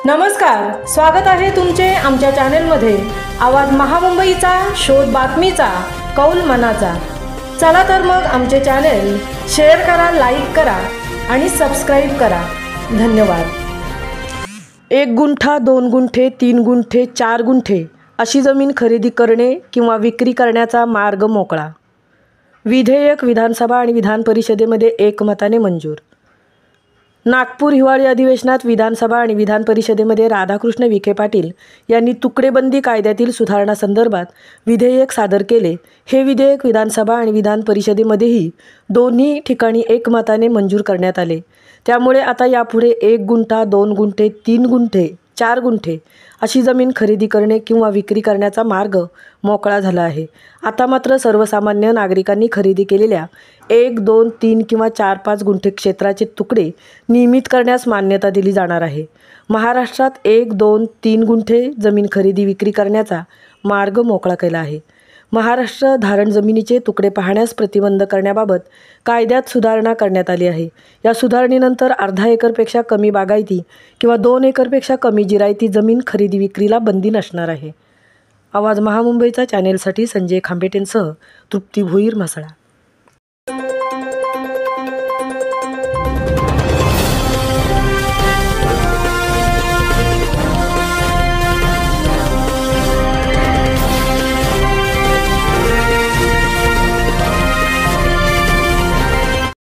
नमस्कार, स्वागत आहे तुमचे आमच्या चॅनलमध्ये। आवाज महामुंबईचा, शोध बातमीचा, कौल मनाचा। चला तर मग आमचे चॅनल शेअर करा, लाईक करा आणि सबस्क्राइब करा। धन्यवाद। 1 गुंठा, 2 गुंठे, 3 गुंठे, 4 गुंठे अशी जमीन खरेदी करणे किंवा विक्री करण्याचा मार्ग मोकळा। विधेयक विधानसभा आणि विधान परिषदेमध्ये एकमताने मंजूर। नागपूर हिवाळी अधिवेशनात विधानसभा आणि विधान परिषदेमध्ये राधाकृष्ण विखे पाटील यांनी तुकडेबंदी कायद्यातील सुधारणासंदर्भात विधेयक सादर केले। हे विधेयक विधानसभा आणि विधान परिषदेमध्येही दोन्ही ठिकाणी एकमताने मंजूर करण्यात आले। त्यामुळे आता यापुढे 1 गुंठा, 2 गुंठे, 3 गुंठे, 4 गुंठे अशी जमीन खरेदी करणे किंवा विक्री करण्याचा मार्ग मोकळा झाला आहे। आता मात्र सर्वसामान्य नागरिकांनी खरेदी केलेल्या 1, 2, 3 किंवा 4, 5 गुंठे क्षेत्राचे तुकडे नियमित करण्यास मान्यता दिली जाणार आहे। महाराष्ट्रात 1, 2, 3 गुंठे जमीन खरेदी विक्री करण्याचा मार्ग मोकळा केला आहे। महाराष्ट्र धारण जमिनीचे तुकडे पाहण्यास प्रतिबंध करण्याबाबत कायद्यात सुधारणा करण्यात आली आहे। या सुधारणेनंतर अर्धा एकरपेक्षा कमी बागायती किंवा 2 एकरपेक्षा कमी जिरायती जमीन खरेदी विक्रीला बंदी नसणार आहे। आवाज महामुंबईचा चॅनेलसाठी संजय खांबेटेंसह तृप्ती भोईर, म्हसळा।